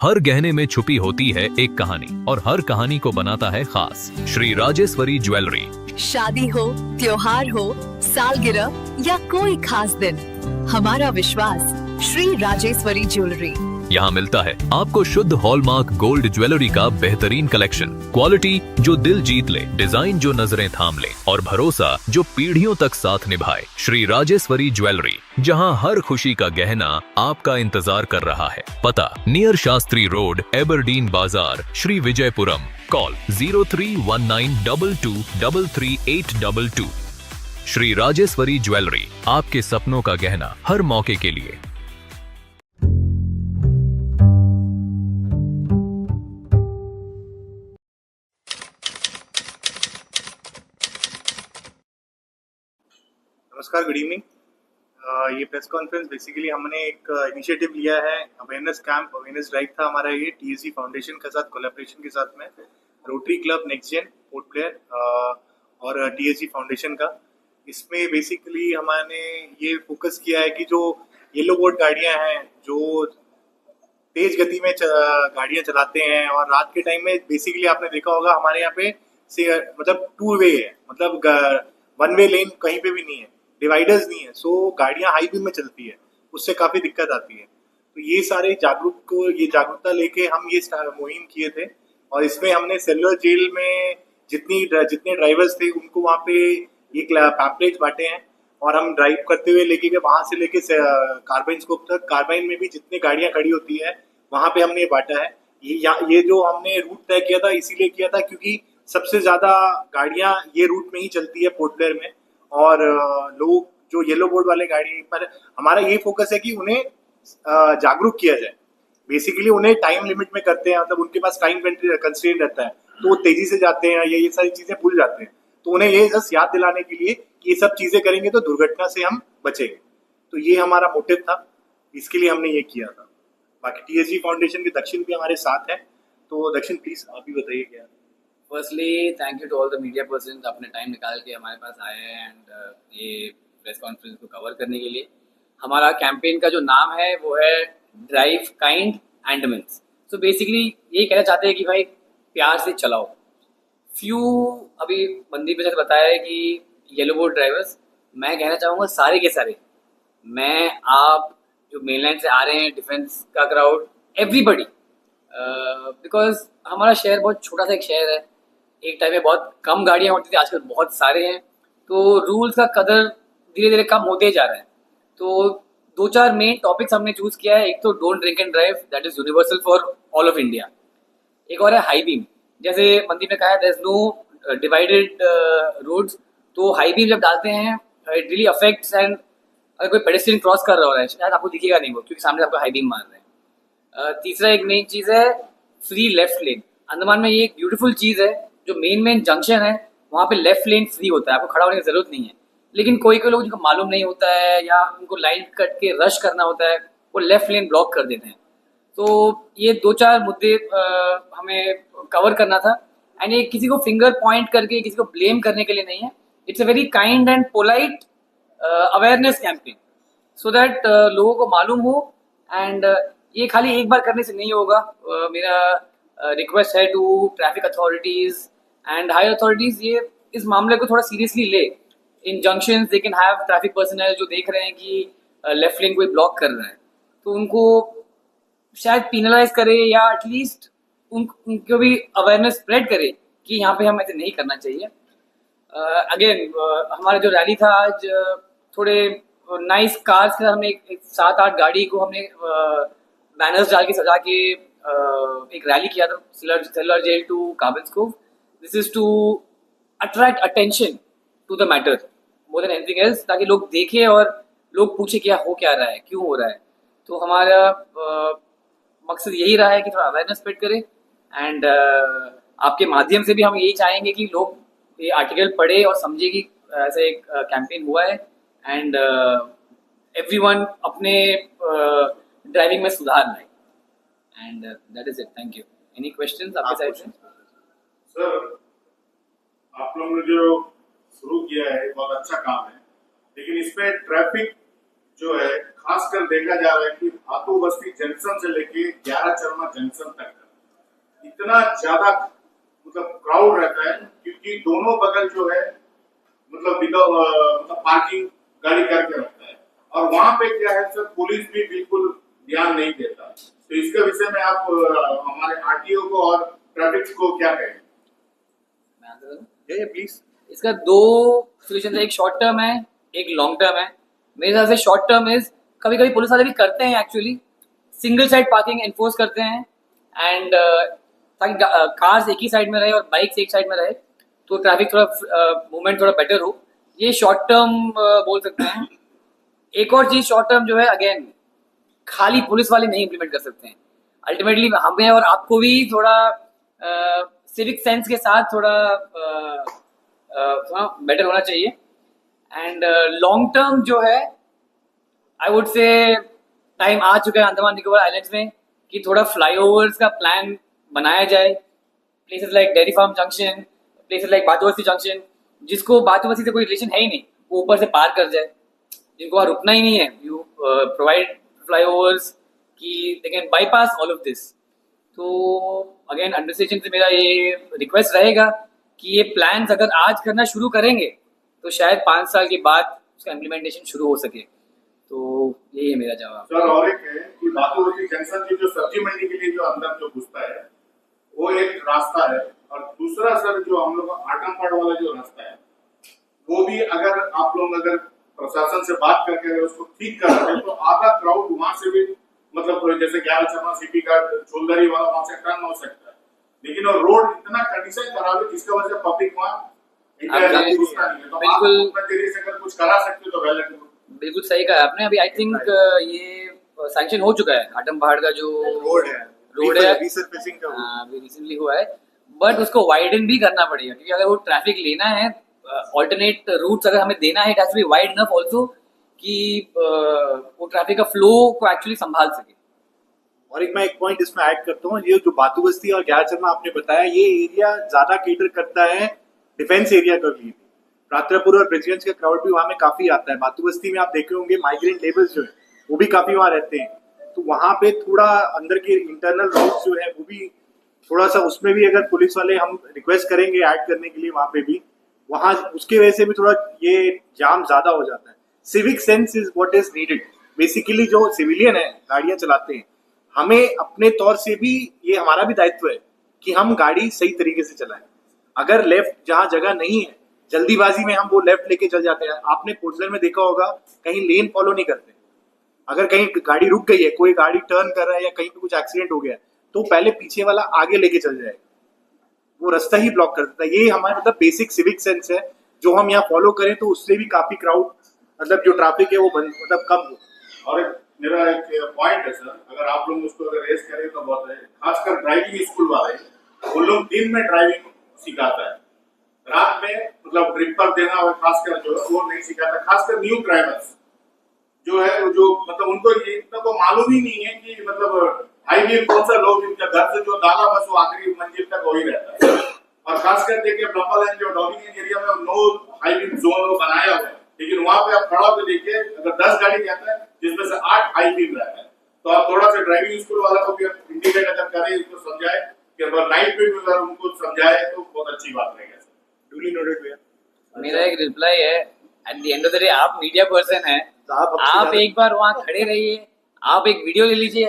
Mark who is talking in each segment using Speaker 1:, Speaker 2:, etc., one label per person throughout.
Speaker 1: हर गहने में छुपी होती है एक कहानी और हर कहानी को बनाता है खास। श्री राजेश्वरी ज्वेलरी।
Speaker 2: शादी हो, त्योहार हो, सालगिरह या कोई खास दिन, हमारा विश्वास श्री राजेश्वरी ज्वेलरी।
Speaker 1: यहाँ मिलता है आपको शुद्ध हॉलमार्क गोल्ड ज्वेलरी का बेहतरीन कलेक्शन, क्वालिटी जो दिल जीत ले, डिजाइन जो नजरें थाम ले और भरोसा जो पीढ़ियों तक साथ निभाए। श्री राजेश्वरी ज्वेलरी, जहाँ हर खुशी का गहना आपका इंतजार कर रहा है। पता नियर शास्त्री रोड, एबरडीन बाजार, श्री विजयपुरम। कॉल 031922333822। श्री राजेश्वरी ज्वेलरी, आपके सपनों का गहना हर मौके के लिए।
Speaker 3: नमस्कार, गुड इवनिंग। ये प्रेस कॉन्फ्रेंस बेसिकली हमने एक इनिशिएटिव लिया है, अवेयरनेस कैंप, अवेयरनेस ड्राइव था हमारा। ये टीएससी फाउंडेशन के साथ कोलैबोरेशन के साथ में Rotary Club Next Gen Port Blair और टीएससी फाउंडेशन का। इसमें बेसिकली हमने ये फोकस किया है कि जो येलो बोर्ड गाड़ियां हैं, जो तेज गति में गाड़ियां चलाते हैं और रात के टाइम में, बेसिकली आपने देखा होगा हमारे यहाँ पे से मतलब टू वे है, मतलब वन वे लेन कहीं पे भी नहीं है, डिवाइडर्स नहीं है, सो गाड़ियां हाई बीम में चलती है, उससे काफी दिक्कत आती है। तो ये सारे जागरूकता लेके हम ये मुहिम किए थे और इसमें हमने सेलुलर जेल में जितने ड्राइवर्स थे उनको वहाँ पे एक पैम्पलेट बांटे हैं और हम ड्राइव करते हुए लेके गए वहाँ से लेके कार्बाइन स्कोप तक। कार्बाइन में भी जितनी गाड़ियां खड़ी होती है वहाँ पे हमने बांटा है। ये जो हमने रूट तय किया था इसीलिए किया था क्योंकि सबसे ज्यादा गाड़ियां ये रूट में ही चलती है पोर्ट ब्लेयर में, और लोग जो येलो बोर्ड वाले गाड़ी पर, हमारा यही फोकस है कि उन्हें जागरूक किया जाए। बेसिकली उन्हें टाइम लिमिट में करते हैं, मतलब उनके पास टाइम कंस्ट्रेंट रहता है तो वो तेजी से जाते हैं या ये सारी चीजें भूल जाते हैं। तो उन्हें ये जस्ट याद दिलाने के लिए कि ये सब चीजें करेंगे तो दुर्घटना से हम बचेंगे। तो ये हमारा मोटिव था, इसके लिए हमने ये किया था। बाकी टीएसजी फाउंडेशन के दक्षिण भी हमारे साथ है, तो दक्षिण प्लीज आप भी बताइए क्या।
Speaker 4: Firstly thank you to all the media person, अपने टाइम निकाल के हमारे पास आए हैं एंड ये प्रेस कॉन्फ्रेंस को कवर करने के लिए। हमारा कैंपेन का जो नाम है वो है drive kind and mince. So basically यही कहना चाहते हैं कि भाई प्यार से चलाओ। अभी मंदीप ने बताया है कि येलो बोर्ड ड्राइवर्स, मैं कहना चाहूँगा सारे के सारे, मैं, आप, जो मेनलैंड से आ रहे हैं, डिफेंस का क्राउड, एवरीबडी, बिकॉज हमारा शहर बहुत छोटा सा एक शहर है। एक टाइम में बहुत कम गाड़ियाँ होती थी, आजकल बहुत सारे हैं, तो रूल्स का कदर धीरे धीरे कम होते जा रहा है। तो 2-4 मेन टॉपिक्स हमने चूज किया है। एक तो don't drink and drive, that is universal for all of India. एक और है हाई बीम, जैसे मनदीप ने कहा है, there is no divided roads, तो हाई बीम जब डालते हैं इट रियली अफेक्ट्स, एंड अगर कोई पेडेस्ट्रियन क्रॉस कर रहा है शायद आपको दिखेगा नहीं वो, क्योंकि सामने आपको हाई बीम मार रहे हैं। तीसरा एक मेन चीज़ है फ्री लेफ्ट लेन। अंडमान में ये एक ब्यूटीफुल चीज़ है, जो मेन जंक्शन है वहाँ पे लेफ्ट लेन फ्री होता है, आपको खड़ा होने की जरूरत नहीं है। लेकिन कोई लोग जिनको मालूम नहीं होता है या उनको लाइन कट के रश करना होता है, वो लेफ्ट लेन ब्लॉक कर देते हैं। तो ये 2-4 मुद्दे हमें कवर करना था, एंड ये किसी को फिंगर पॉइंट करके किसी को ब्लेम करने के लिए नहीं है। It's a very kind and polite awareness campaign, so that लोगों को मालूम हो। एंड ये खाली एक बार करने से नहीं होगा। मेरा रिक्वेस्ट है to traffic authorities and higher authorities, ये इस मामले को थोड़ा सीरियसली ले। In junctions they can have traffic personnel जो देख रहे हैं कि लेफ्ट लेन कोई ब्लॉक कर रहा है, तो उनको शायद पिनलाइज करे या एटलीस्ट उनको भी अवेयरनेस स्प्रेड करे कि यहाँ पे हम ऐसे नहीं करना चाहिए। अगेन हमारा जो रैली था आज, थोड़े नाइस कार्स का, हमने 7-8 गाड़ी को हमने बैनर्स डाल के सजा के एक रैली किया था, सेलुलर जेल टू कार्बाइन स्कोप। This is to attract attention to the matter more than anything else, ताकि लोग देखें और लोग पूछे क्या हो क्या रहा है, क्यों हो रहा है। तो हमारा मकसद यही रहा है कि थोड़ा अवेयरनेस स्प्रेड करें, एंड आपके माध्यम से भी हम यही चाहेंगे कि लोग ये आर्टिकल पढ़े और समझे कि ऐसे एक कैंपेन हुआ है, एंड एवरीवन अपने ड्राइविंग में सुधार लाए। And that is it, thank you. Any questions आपके साइड से?
Speaker 5: सर, आप लोगों ने जो शुरू किया है बहुत अच्छा काम है, लेकिन इसमें ट्रैफिक जो है खासकर देखा जा रहा है कि भातू बस्ती जंक्शन से लेके 11 चरमा जंक्शन तक इतना ज्यादा मतलब क्राउड रहता है, क्योंकि दोनों बगल जो है मतलब पार्किंग गाड़ी करके रखता है, और वहां पे क्या है सर, पुलिस भी बिल्कुल ध्यान नहीं देता। तो इसके विषय में आप हमारे आरटीओ को और ट्रैफिक को क्या कहेंगे?
Speaker 4: मैं आंसर करूं?
Speaker 3: प्लीज।
Speaker 4: इसका दो सोल्यूशन है, एक शॉर्ट टर्म है, एक लॉन्ग टर्म है। मेरे हिसाब से शॉर्ट टर्म इज कभी कभी पुलिस वाले भी करते हैं actually, single side parking enforce करते हैं एंड ताकि कार्स एक ही साइड में रहे और बाइक्स एक साइड में रहे, तो ट्रैफिक थोड़ा मूवमेंट थोड़ा बेटर हो। ये शॉर्ट टर्म बोल सकते हैं। एक और चीज शॉर्ट टर्म जो है, अगेन खाली पुलिस वाले नहीं इम्प्लीमेंट कर सकते हैं। अल्टीमेटली हमें और आपको भी थोड़ा सिविक सेंस के साथ थोड़ा बेटर होना चाहिए। एंड लॉन्ग टर्म जो है, आई वुड से टाइम आ चुका है अंडमान निकोबार आइलैंड्स में कि थोड़ा फ्लाईओवर्स का प्लान बनाया जाए। Places like dairy farm junction, places like Batubasti junction, जिसको बातुबस्ती से कोई रिलेशन है ही नहीं, वो ऊपर से पार कर जाए। जिनको वहाँ रुकना ही नहीं है, यू प्रोवाइड फ्लाईओवर्स कि they can bypass all of this. तो अगेन एडमिनिस्ट्रेशन से मेरा ये रिक्वेस्ट रहेगा कि ये प्लान्स अगर आज करना शुरू करेंगे तो शायद 5 साल के बाद उसका इम्प्लीमेंटेशन शुरू हो सके। तो यही है मेरा जवाब।
Speaker 5: सर और एक है कि बातुबस्ती जंक्शन की जो सब्जी मंडी के लिए जो अंदर जो घुसता है वो एक रास्ता है, और दूसरा सर जो हम लोग आटमपाड़ वाला जो रास्ता है वो भी अगर आप लोग अगर प्रशासन से बात करके अगर उसको ठीक कर रहे हैं तो आधा क्राउड वहां से भी मतलब जैसे 11 चरमा सिटी का चोलदरी वाला वहां से टर्न हो सकता है, लेकिन वो रोड इतना कंडीशन खराब है जिसका वजह से पब्लिक वहां घुसना नहीं है। तो आप अपने जरिए से अगर कुछ करा सकते हो तो वेल एंड गुड।
Speaker 4: बिल्कुल सही कहा आपने। अभी आई थिंक ये सैंक्शन हो चुका है आटम पहाड़ का जो रोड है
Speaker 3: रिसर्फेसिंग का
Speaker 4: अभी रिसेंटली हुआ है, बट उसको वाइडन भी करना पड़ेगा, क्योंकि अगर वो ट्रैफिक लेना है, ऑल्टरनेट रूट्स अगर हमें देना है, it has to be wide enough also कि वो ट्रैफिक का फ्लो को एक्चुअली संभाल सके।
Speaker 6: और एक मैं एक पॉइंट इसमें ऐड करता हूँ, ये जो बातुबस्ती और 11 चरमा आपने बताया, ये एरिया ज्यादा केटर करता है डिफेंस एरिया के लिए। रात्रपुर और ब्रिजगंज का क्राउड भी वहाँ में काफी आता है। बातुबस्ती में आप देखे होंगे माइग्रेंट लेबर्स जो है वो भी काफी वहाँ रहते हैं, तो वहाँ पे थोड़ा अंदर के इंटरनल रोड्स जो है वो भी थोड़ा सा, उसमें भी अगर पुलिस वाले हम रिक्वेस्ट करेंगे ऐड करने के लिए वहाँ पे भी, वहाँ उसके वजह से भी थोड़ा ये जाम ज्यादा हो जाता है। Civic sense is what is needed. Basically जो सिविलियन है गाड़ियां चलाते हैं, हमें अपने तौर से भी ये हमारा भी दायित्व है कि हम गाड़ी सही तरीके से चलाएं। अगर लेफ्ट जहाँ जगह नहीं है, जल्दीबाजी में हम वो लेफ्ट लेके चल जाते हैं। आपने पोर्टलैंड में देखा होगा कहीं लेन फॉलो नहीं करते। अगर कहीं गाड़ी रुक गई है, कोई गाड़ी टर्न कर रहा है या कहीं पे कुछ एक्सीडेंट हो गया, तो पहले पीछे वाला आगे लेके चल जाए, वो रास्ता ही ब्लॉक कर देता है। ये हमारा मतलब बेसिक सिविक सेंस है, जो हम यहाँ फॉलो करें तो उससे भी काफी क्राउड मतलब जो ट्रैफिक है वो मतलब कम हो।
Speaker 5: और मेरा एक पॉइंट है सर, अगर आप लोग उसको अगर रेस करें तो बहुत है, खासकर ड्राइविंग स्कूल वाले, वो लोग दिन में ड्राइविंग सिखाता है, रात में मतलब ट्रिप पर देना और खासकर जो है वो नहीं सिखाता। खासकर न्यू ड्राइवर्स जो है जो मतलब उनको ये इतना तो मालूम ही नहीं है कि मतलब हाई व्हील कौन सा लो व्हील का, घर से जो डाला बस वो आखिरी मंजिल तक वही रहता है। और खासकर देखिए ब्लम्बल एंड जो डॉगिंग एरिया में नो हाई व्हील जोन वो बनाया हुआ है, लेकिन वहां पे आप खड़ा होकर देखिए अगर 10 गाड़ी जाता है जिसमें से 8 हाई व्हील रहता है। तो आप थोड़ा सा ड्राइविंग स्कूल वाला को भी इंडिकेट अगर करें, इसको समझाए कि अगर नाइट में अगर उनको समझाए तो बहुत अच्छी बात रहेगी। डूली नोटेड भैया।
Speaker 4: मेरा एक रिप्लाई है, at the end of the day आप मीडिया पर्सन हैं, आप एक बार वहाँ खड़े रहिए, आप एक वीडियो ले लीजिए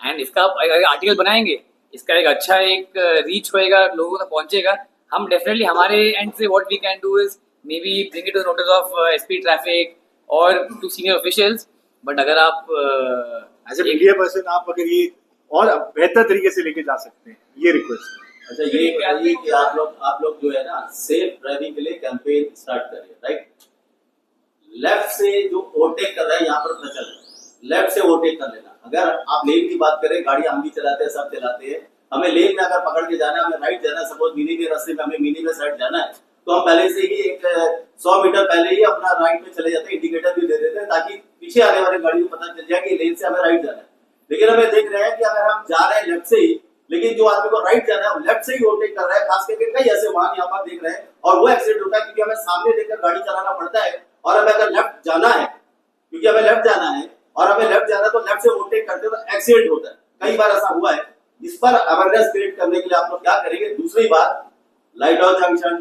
Speaker 4: एंड इसका आर्टिकल बनाएंगे, इसका एक अच्छा एक रीच होएगा, लोगों तक पहुंचेगा। हम डेफिनेटली हमारे एंड से what we can do is maybe bring it to the notice of SP traffic और टू सीनियर ऑफिशियल्स। बट अगर आप
Speaker 6: एज ए मीडिया पर्सन आप अगर ये और बेहतर तरीके से लेके जा सकते हैं, ये रिक्वेस्ट।
Speaker 7: अच्छा, ये कहिए कि आप लोग जो है ना सेफ ड्राइविंग के लिए कैंपेन स्टार्ट करिए, राइट? लेफ्ट से जो ओवरटेक कर रहा है यहाँ पर न चले, लेफ्ट से ओवरटेक कर लेना। अगर आप लेन की बात करें, गाड़ी हम भी चलाते हैं, सब चलाते हैं, हमें लेन में अगर पकड़ के जाना है, हमें राइट जाना है, सपोज मिनी के रास्ते में हमें मिनी में साइड जाना है, तो हम पहले से ही एक 100 मीटर पहले ही अपना राइट में चले जाते हैं, इंडिकेटर भी दे देते हैं ताकि पीछे आने वाले गाड़ी को पता चल जाए कि लेन से हमें राइट जाना है। लेकिन हमें देख रहे हैं कि अगर हम जा रहे हैं लेफ्ट से ही, लेकिन जो आदमी को राइट जाना है वो लेफ्ट से ही ओवरटेक कर रहा है। खास करके कई ऐसे वाहन यहाँ पर देख रहे हैं और वो एक्सीडेंट होता है क्योंकि हमें सामने देखकर गाड़ी चलाना पड़ता है। और हमें अगर लेफ्ट जाना है, क्योंकि हमें लेफ्ट जाना है और हमें लेफ्ट जाना है तो लेफ्ट से ओवरटेक करते हैं तो एक्सीडेंट होता है, कई बार ऐसा हुआ है। इस पर अवेयरनेस क्रिएट करने के लिए आप लोग क्या करेंगे? दूसरी बात, light house junction,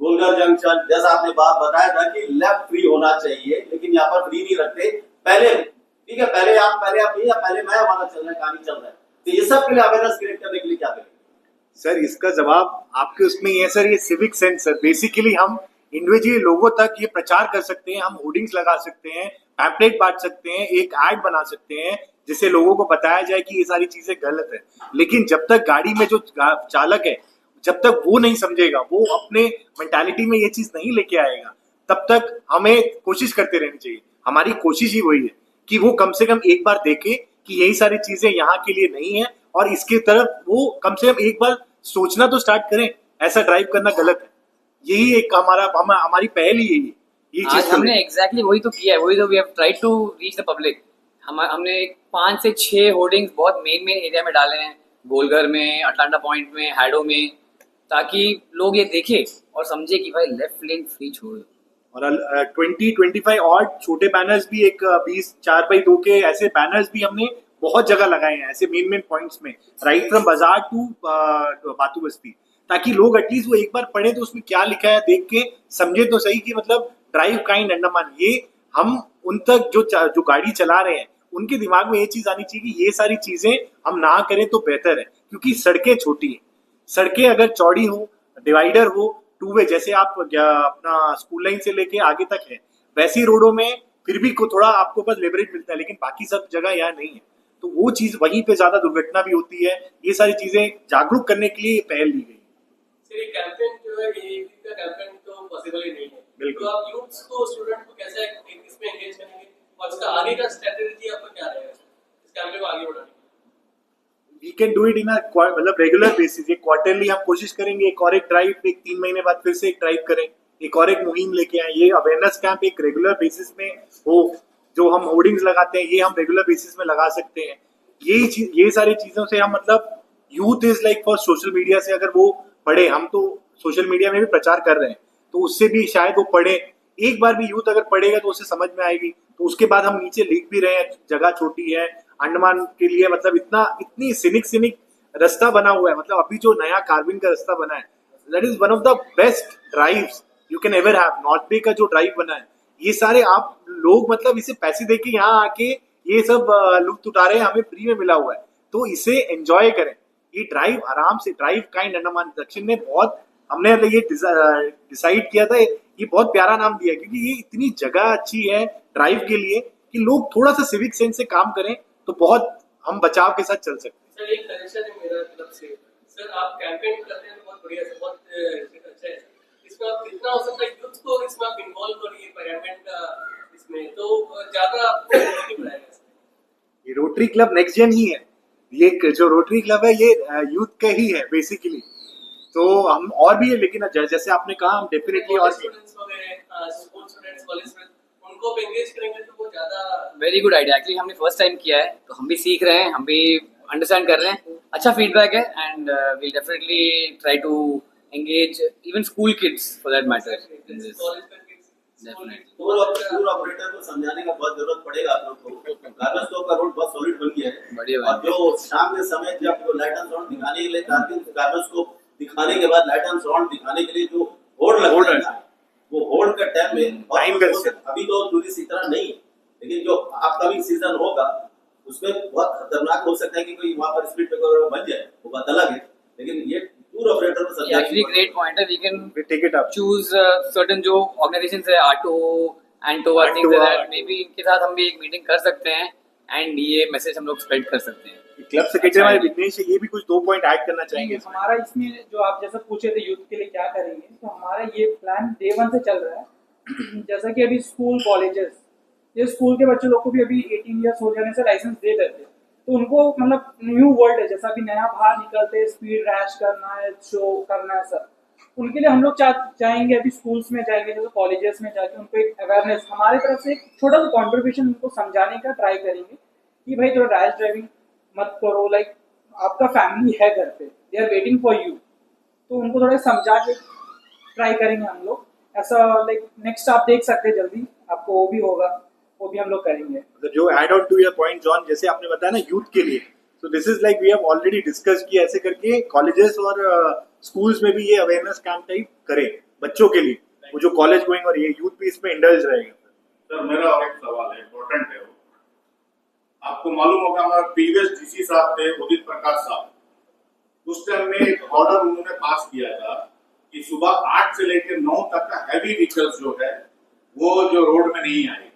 Speaker 7: Golghar junction, जैसा आपने बात बताया था कि लेफ्ट फ्री होना चाहिए, लेकिन यहाँ पर फ्री नहीं रखते पहले, ठीक है, पहले आप नहीं, या पहले मैं वाला चल रहा है, कहानी चल रहा है, तो ये सब के लिए अवेयरनेस क्रिएट करने के लिए क्या करेंगे?
Speaker 6: सर इसका जवाब आपके उसमें ही है सर, ये सिविक सेंस सर। बेसिकली हम इंडिविजुअल लोगों तक ये प्रचार कर सकते हैं, हम होर्डिंग्स लगा सकते हैं, पैम्पलेट बांट सकते हैं, एक ऐड बना सकते हैं जिससे लोगों को बताया जाए कि ये सारी चीजें गलत है। लेकिन जब तक गाड़ी में जो चालक है, जब तक वो नहीं समझेगा, वो अपने मेंटालिटी में ये चीज नहीं लेके आएगा, तब तक हमें कोशिश करते रहनी चाहिए। हमारी कोशिश ही वही है कि वो कम से कम एक बार देखे कि यही सारी चीजें यहाँ के लिए नहीं है, और इसके तरफ वो कम से कम एक बार सोचना तो स्टार्ट करें, ऐसा ड्राइव करना गलत है। यही एक हमारी पहल ही यही है। ये
Speaker 4: आज
Speaker 6: चीज
Speaker 4: हमने एग्जैक्टली वही तो किया है, वही तो we have tried to reach the public. हमने 5 से 6 होर्डिंग्स बहुत मेन एरिया में डाले हैं, गोलघर में, अटलांटा पॉइंट में, हैडो में, ताकि लोग ये देखें और समझे कि भाई लेफ्ट लेन फ्री छोड़ दो।
Speaker 6: और 20-25 और छोटे बैनर्स भी, एक 20 4x2 के ऐसे बैनर्स भी हमने बहुत जगह लगाए हैं, ऐसे मेन पॉइंट्स में, राइट फ्रॉम बाजार टू बातू बस्ती, ताकि लोग एटलीस्ट वो एक बार पढ़े तो उसमें क्या लिखा है देख के समझे तो सही कि मतलब ड्राइव काइंड अंडमान। ये हम उन तक जो गाड़ी चला रहे हैं उनके दिमाग में ये चीज आनी चाहिए कि ये सारी चीजें हम ना करें तो बेहतर है, क्योंकि सड़कें छोटी हैं। सड़कें अगर चौड़ी हो, डिवाइडर हो, 2 वे जैसे आप अपना स्कूल लाइन से लेके आगे तक है, वैसी रोडों में फिर भी थोड़ा आपको पास लेवरेज मिलता है, लेकिन बाकी सब जगह यहाँ नहीं है, तो वो चीज वहीं पे ज्यादा दुर्घटना भी होती है। ये सारी चीजें जागरूक करने के लिए पहल ली गई।
Speaker 8: ये कैंपेन जो है, ये कैंपेन तो पॉसिबल ही नहीं है।
Speaker 6: बिल्कुल।
Speaker 8: तो आप यूथ्स को, स्टूडेंट को कैसे इसमें एंगेज करेंगे और इसका आगे का स्ट्रेटजी आपका क्या रहेगा इस कैंपेन को आगे बढ़ाने के?
Speaker 6: We can do it in मतलब रेगुलर बेसिस। एक क्वार्टरली हम कोशिश करेंगे, एक और एक ड्राइव, एक 3 महीने बाद फिर से एक ड्राइव करें, एक और एक मुहिम लेके आए। ये अवेयरनेस कैंप एक रेगुलर बेसिस में हो, जो हम होर्डिंग्स लगाते हैं ये हम रेगुलर बेसिस में लगा सकते हैं। ये सारी चीजों से हम मतलब youth is like for social media से अगर वो पढ़े, हम तो सोशल मीडिया में भी प्रचार कर रहे हैं, तो उससे भी शायद वो पढ़े। एक बार भी यूथ अगर पढ़ेगा तो उसे समझ में आएगी। तो उसके बाद हम नीचे लिख भी रहे हैं, जगह छोटी है अंडमान के लिए, मतलब इतनी सिनिक रास्ता बना हुआ है। मतलब अभी जो नया कार्बिन का रास्ता बना है, that is one of the best drives you can ever have. North bay का जो ड्राइव बना है, ये सारे आप लोग मतलब इसे पैसे दे के यहाँ आके ये सब लुत्फ उठा रहे हैं, हमें फ्री में मिला हुआ है, तो इसे एंजॉय करें। ये ड्राइव आराम से, ड्राइव काइंड अंडमान दक्षिण ने बहुत, हमने ये डिसाइड किया था, ये बहुत प्यारा नाम दिया, क्योंकि ये इतनी जगह अच्छी है ड्राइव के लिए कि लोग थोड़ा सा सिविक सेंस से काम करें तो बहुत हम बचाव के साथ चल सकते हैं।
Speaker 8: सर एक सजेशन है मेरा तरफ से, सर आप कैंपेन करते हैं तो बहुत बढ़िया से, बहुत अच्छा है। इसमें आप जितना हो सकता है यूथ को इसमें आप इन्वॉल्व करिए कैंपेन का, इसमें तो ज्यादा आपको बढ़ाएगा।
Speaker 6: ये रोटरी क्लब नेक्स्ट जेन ही है, ये जो रोटरी क्लब है ये यूथ का ही है बेसिकली। तो हम और भी है, लेकिन जैसे आपने कहा हम डेफिनेटली और
Speaker 8: स्टूडेंट्स वगैरह, स्कूल स्टूडेंट्स, कॉलेज में उनको भी एंगेज करेंगे तो वो ज्यादा।
Speaker 4: Very good idea. एक्चुअली हमने फर्स्ट टाइम किया है, तो हम भी सीख रहे हैं, हम भी अंडरस्टैंड कर रहे हैं। अच्छा फीडबैक है, and we definitely try to engage even school kids for that matter in this.
Speaker 8: College का किड्स
Speaker 7: टूर ऑपरेटर को समझाने का बहुत जरूरत पड़ेगा आप लोग को। कार्बन स्टॉप का रोड बहुत सॉलिड बन गया है,
Speaker 4: बढ़िया
Speaker 7: और जो शाम के समय जब लाइट एंड साउंड दिखाने के लिए कार्बन स्टॉप दिखाने के बाद लाइट एंड साउंड दिखाने के लिए जो होर्ड लगता है ना, वो होर्ड का टाइम में
Speaker 6: टाइम
Speaker 7: अभी तो टूरिस्ट इतना नहीं है, लेकिन जो अपकमिंग सीजन होगा उसमें बहुत खतरनाक हो सकता है कि कोई वहां पर स्पीड ब्रेकर बन जाए, वो बात अलग है। लेकिन ये टूर ऑपरेटर को समझाने
Speaker 4: एक्चुअली ग्रेट पॉइंट है। We can
Speaker 6: take it up,
Speaker 4: choose certain जो ऑर्गेनाइजेशंस है, आटो, एंटोवा, things like that, maybe इनके साथ हम भी एक मीटिंग कर सकते हैं एंड ये मैसेज हम लोग स्प्रेड कर सकते हैं।
Speaker 6: क्लब सेक्रेटरी हमारे विघ्नेश ये भी कुछ 2 पॉइंट ऐड करना चाहेंगे।
Speaker 9: हमारा इसमें जो आप जैसा पूछे थे यूथ के लिए क्या करेंगे, तो हमारा ये प्लान डे 1 से चल रहा है। जैसा कि अभी स्कूल कॉलेजेस, ये स्कूल के बच्चे लोग को भी अभी 18 ईयर्स हो जाने से लाइसेंस दे देते हैं, तो उनको मतलब न्यू वर्ल्ड है, जैसा अभी नया बाहर निकलते, स्पीड रैश करना है, शो करना है सर, उनके लिए हम लोग चाहेंगे अभी स्कूल्स में जाएंगे, जैसे कॉलेजेस में जाके उनको एक अवेयरनेस हमारी तरफ से एक छोटा सा कॉन्ट्रीब्यूशन उनको समझाने का ट्राई करेंगे कि भाई थोड़ा रैश ड्राइविंग मत करो, लाइक आपका फैमिली है घर पे, they are waiting for you, तो उनको थोड़ा समझा के ट्राई करेंगे हम लोग। ऐसा लाइक नेक्स्ट आप देख सकते हैं, जल्दी आपको वो भी होगा, वो भी हम लोग करेंगे।
Speaker 6: तो जो add on to your point John, जैसे आपने बताया ना यूथ के लिए, तो this is like we have already discuss किया, ऐसे करके कॉलेजेस और स्कूल्स में भी ये अवेयरनेस कैंप टाइप करें बच्चों के लिए, वो जो कॉलेज गोइंग और ये यूथ भी इसमें इंडल्ज रहेगा।
Speaker 5: सर मेरा और एक सवाल है, इम्पोर्टेंट है वो। आपको मालूम होगा हमारे प्रीवियस डीसी साहब थे उदित प्रकाश साहब, उस टाइम में एक ऑर्डर उन्होंने पास किया था कि सुबह 8 से लेकर 9 तक का हैवी व्हीकल्स जो है वो जो रोड में नहीं आए।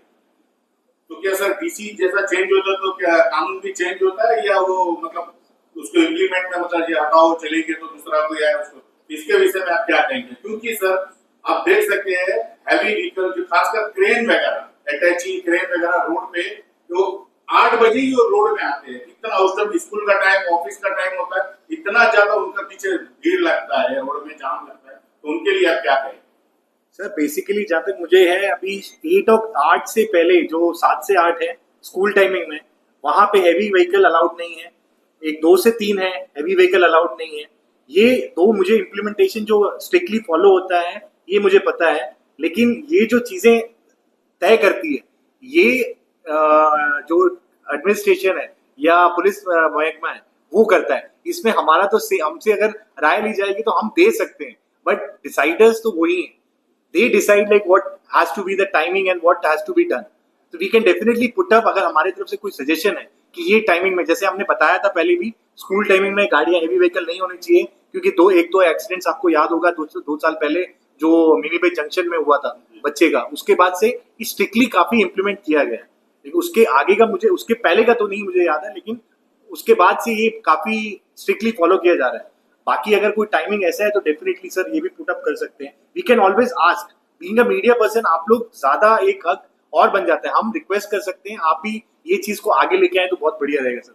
Speaker 5: तो क्या सर डीसी जैसा चेंज होता है तो क्या कानून भी चेंज होता है, या वो मतलब उसको इम्प्लीमेंट में मतलब ये हटाओ चलेंगे तो दूसरा कोई आए उसको, इसके विषय में आप क्या कहेंगे? क्योंकि सर आप देख सकते हैं हैवी व्हीकल जो खासकर क्रेन वगैरह, अटैची क्रेन वगैरह रोड पे जो 8 बजे ही वो रोड में आते हैं, इतना उस टाइम स्कूल का टाइम ऑफिस का टाइम होता है, इतना ज्यादा उनका पीछे भीड़ लगता है, रोड में जाम लगता है, तो उनके लिए आप क्या कहेंगे?
Speaker 6: सर बेसिकली जहाँ तक मुझे है अभी 8 से पहले जो 7 से 8 है स्कूल टाइमिंग में, वहां पे हैवी व्हीकल अलाउड नहीं है। एक 2 से 3 है हैवी व्हीकल अलाउड नहीं है। ये दो मुझे इम्प्लीमेंटेशन जो स्ट्रिक्टली फॉलो होता है ये मुझे पता है, लेकिन ये जो चीजें तय करती है ये जो एडमिनिस्ट्रेशन है या पुलिस महकमा है वो करता है। इसमें हमारा तो हमसे अगर राय ली जाएगी तो हम दे सकते हैं, बट डिसाइडर्स तो वही हैं। They decide like what has to be the timing and what has to be done. So we can definitely put up, अगर हमारे तरफ से कोई सजेशन है कि ये टाइमिंग में, जैसे हमने बताया था पहले भी, स्कूल टाइमिंग में गाड़ियां हैवी व्हीकल नहीं होनी चाहिए, क्योंकि एक तो एक्सीडेंट्स आपको याद होगा 2 साल पहले जो मिनी बे जंक्शन में हुआ था बच्चे का, उसके बाद से स्ट्रिक्टली काफी इम्प्लीमेंट किया गया है। लेकिन उसके आगे का मुझे, उसके पहले का तो नहीं मुझे याद है, लेकिन उसके बाद से ये काफी स्ट्रिक्टली फॉलो किया जा रहा है। बाकी अगर कोई टाइमिंग ऐसा है तो डेफिनेटली सर ये भी पुट अप कर सकते हैं। We can always ask, being a media person आप लोग ज्यादा एक हक और बन जाते हैं, हम रिक्वेस्ट कर सकते हैं, आप भी ये चीज को आगे लेके आए तो बहुत बढ़िया रहेगा सर।